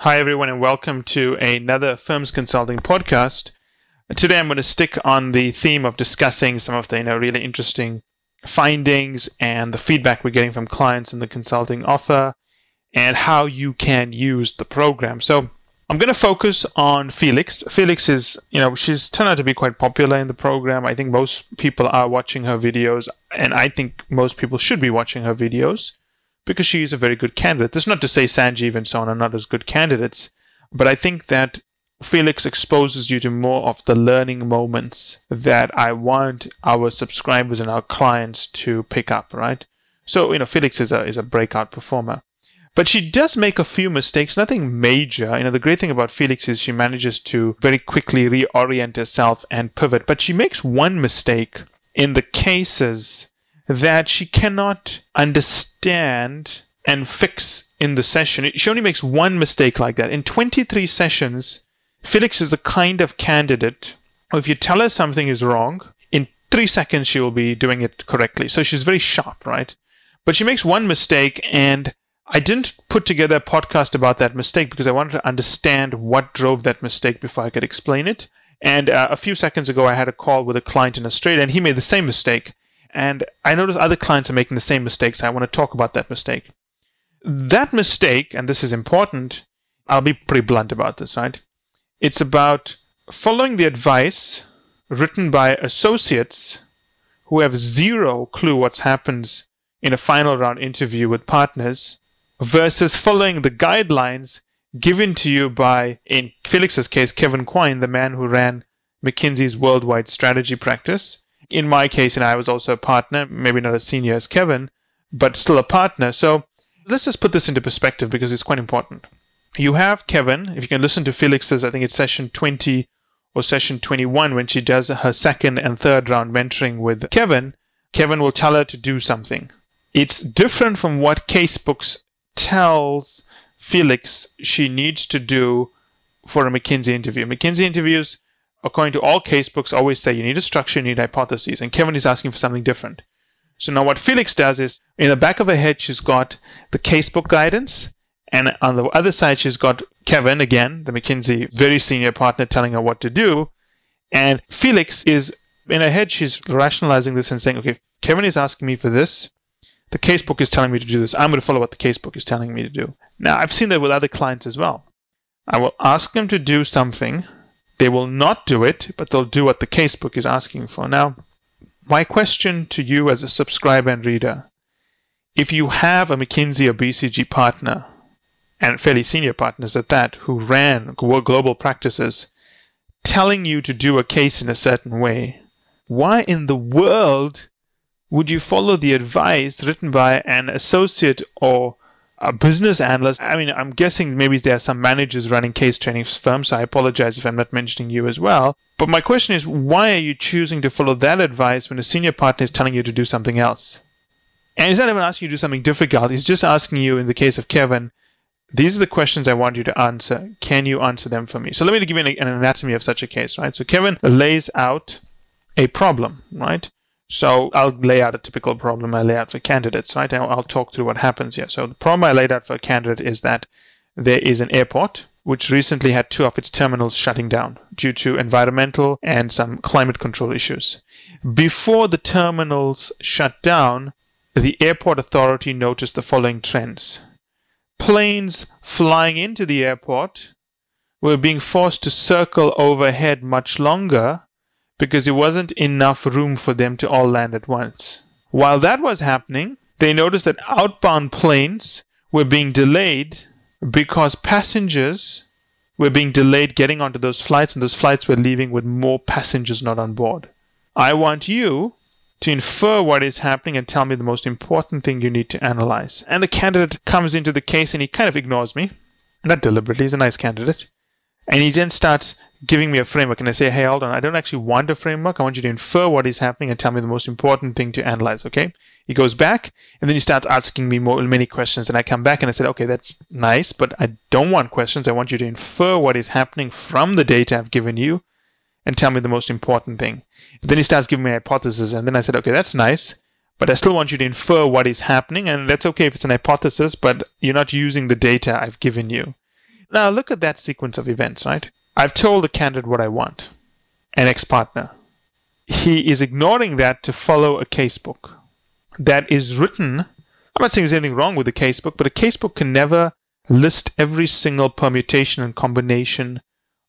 Hi, everyone, and welcome to another Firms Consulting podcast. Today, I'm going to stick on the theme of discussing some of the really interesting findings and the feedback we're getting from clients in the consulting offer and how you can use the program. So I'm going to focus on Felix. Felix is, she's turned out to be quite popular in the program. I think most people are watching her videos, and I think most people should be watching her videos, because she is a very good candidate. That's not to say Sanjeev and so on are not as good candidates, but I think that Felix exposes you to more of the learning moments that I want our subscribers and our clients to pick up, right? So, Felix is a breakout performer. But she does make a few mistakes, nothing major. The great thing about Felix is she manages to very quickly reorient herself and pivot. But she makes one mistake in the cases that she cannot understand and fix in the session. She only makes one mistake like that. In 23 sessions, Felix is the kind of candidate who, if you tell her something is wrong, in 3 seconds she will be doing it correctly. So she's very sharp, right? But she makes one mistake, and I didn't put together a podcast about that mistake because I wanted to understand what drove that mistake before I could explain it. And a few seconds ago, I had a call with a client in Australia, and he made the same mistake. And I notice other clients are making the same mistakes. I want to talk about that mistake. That mistake, and this is important, I'll be pretty blunt about this, right? It's about following the advice written by associates who have zero clue what happens in a final round interview with partners versus following the guidelines given to you by, in Felix's case, Kevin Quine, the man who ran McKinsey's worldwide strategy practice. In my case, I was also a partner, maybe not as senior as Kevin, but still a partner. So let's just put this into perspective because it's quite important. You have Kevin, if you can listen to Felix's, I think it's session 20 or session 21, when she does her second and third round mentoring with Kevin, Kevin will tell her to do something. It's different from what Casebooks tells Felix she needs to do for a McKinsey interview. McKinsey interviews, according to all casebooks, always say you need a structure, you need hypotheses, and Kevin is asking for something different. So now what Felix does is, in the back of her head, she's got the casebook guidance, and on the other side, she's got Kevin, again, the McKinsey very senior partner, telling her what to do. And Felix is, in her head, she's rationalizing this and saying, okay, Kevin is asking me for this. The casebook is telling me to do this. I'm going to follow what the casebook is telling me to do. Now, I've seen that with other clients as well. I will ask them to do something. They will not do it, but they'll do what the casebook is asking for. Now, my question to you as a subscriber and reader, if you have a McKinsey or BCG partner, and fairly senior partners at that, who ran global practices, telling you to do a case in a certain way, why in the world would you follow the advice written by an associate or a business analyst? I'm guessing maybe there are some managers running case training firms, so I apologize if I'm not mentioning you as well. But my question is, why are you choosing to follow that advice when a senior partner is telling you to do something else? And he's not even asking you to do something difficult. He's just asking you, in the case of Kevin, these are the questions I want you to answer. Can you answer them for me? So let me give you an anatomy of such a case, right? So Kevin lays out a problem, right? So I'll lay out a typical problem I lay out for candidates, right? I'll talk through what happens here. So the problem I laid out for a candidate is that there is an airport which recently had 2 of its terminals shutting down due to environmental and some climate control issues. Before the terminals shut down, the airport authority noticed the following trends. Planes flying into the airport were being forced to circle overhead much longer because there wasn't enough room for them to all land at once. While that was happening, they noticed that outbound planes were being delayed because passengers were being delayed getting onto those flights, and those flights were leaving with more passengers not on board. I want you to infer what is happening and tell me the most important thing you need to analyze. And the candidate comes into the case and he kind of ignores me. Not deliberately, he's a nice candidate. And he then starts giving me a framework, and I say, hey, hold on, I don't actually want a framework. I want you to infer what is happening and tell me the most important thing to analyze, okay? He goes back, and then he starts asking me many questions, and I come back and I said, okay, that's nice, but I don't want questions. I want you to infer what is happening from the data I've given you and tell me the most important thing. And then he starts giving me hypotheses, and then I said, okay, that's nice, but I still want you to infer what is happening, and that's okay if it's an hypothesis, but you're not using the data I've given you. Now look at that sequence of events, right? I've told the candidate what I want, an ex-partner. He is ignoring that to follow a casebook that is written. I'm not saying there's anything wrong with the casebook, but a casebook can never list every single permutation and combination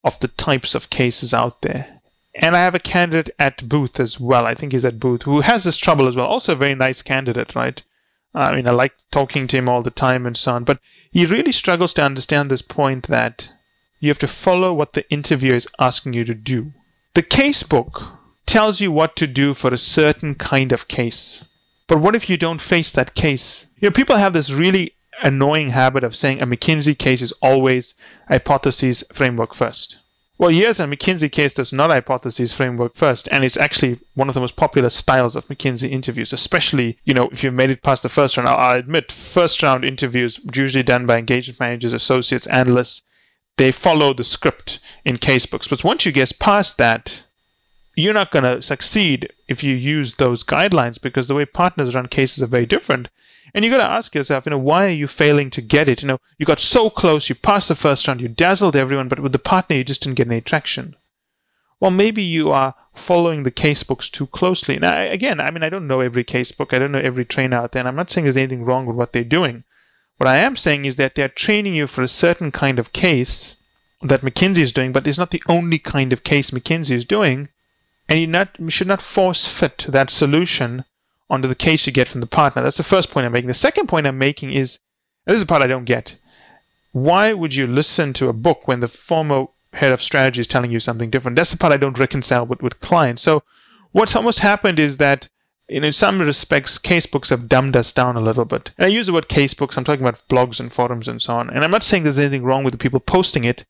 of the types of cases out there. And I have a candidate at Booth as well. I think he's at Booth, who has this trouble as well. Also a very nice candidate, right? I mean, I like talking to him all the time and so on. But he really struggles to understand this point that you have to follow what the interviewer is asking you to do. The casebook tells you what to do for a certain kind of case. But what if you don't face that case? People have this really annoying habit of saying a McKinsey case is always hypotheses framework first. Well, yes, a McKinsey case that's not hypotheses framework first, and it's actually one of the most popular styles of McKinsey interviews, especially, if you've made it past the first round. I'll admit, first round interviews usually done by engagement managers, associates, analysts. They follow the script in casebooks. But once you get past that, you're not going to succeed if you use those guidelines, because the way partners run cases are very different. And you got to ask yourself, why are you failing to get it? You got so close, you passed the first round, you dazzled everyone, but with the partner, you just didn't get any traction. Well, maybe you are following the casebooks too closely. Now, again, I don't know every casebook. I don't know every trainer out there, and I'm not saying there's anything wrong with what they're doing. What I am saying is that they're training you for a certain kind of case that McKinsey is doing, but it's not the only kind of case McKinsey is doing, and you should not force fit that solution onto the case you get from the partner. That's the first point I'm making. The second point I'm making is, and this is the part I don't get, why would you listen to a book when the former head of strategy is telling you something different? That's the part I don't reconcile with clients. So what's almost happened is that in some respects, casebooks have dumbed us down a little bit. And I use the word casebooks, I'm talking about blogs and forums and so on. And I'm not saying there's anything wrong with the people posting it,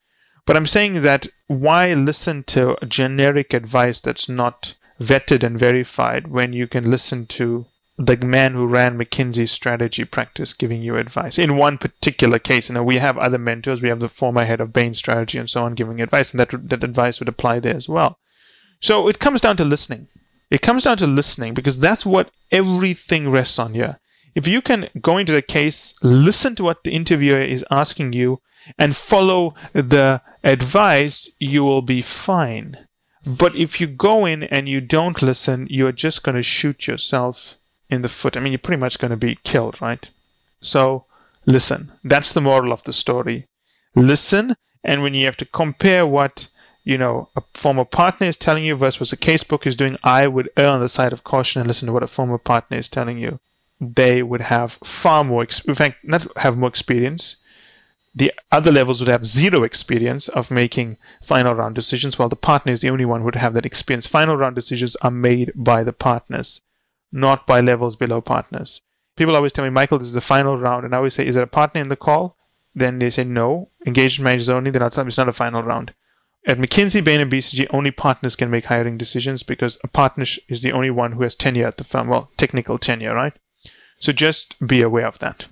but I'm saying that why listen to generic advice that's not vetted and verified when you can listen to the man who ran McKinsey's strategy practice giving you advice in one particular case? We have other mentors. We have the former head of Bain strategy and so on giving advice, and that advice would apply there as well. So it comes down to listening. It comes down to listening, because that's what everything rests on here. If you can go into the case, listen to what the interviewer is asking you, and follow the advice, you will be fine. But if you go in and you don't listen, you're just going to shoot yourself in the foot. You're pretty much going to be killed, right? So listen. That's the moral of the story. Listen, and when you have to compare what a former partner is telling you versus what a casebook is doing, I would err on the side of caution and listen to what a former partner is telling you. They would have far more, in fact, not have more experience. The other levels would have zero experience of making final round decisions, while the partner is the only one who would have that experience. Final round decisions are made by the partners, not by levels below partners. People always tell me, Michael, this is the final round. And I always say, is there a partner in the call? Then they say, no. Engagement managers only. Then I'll tell them it's not a final round. At McKinsey, Bain, and BCG, only partners can make hiring decisions, because a partner is the only one who has tenure at the firm. Well, technical tenure, right? So just be aware of that.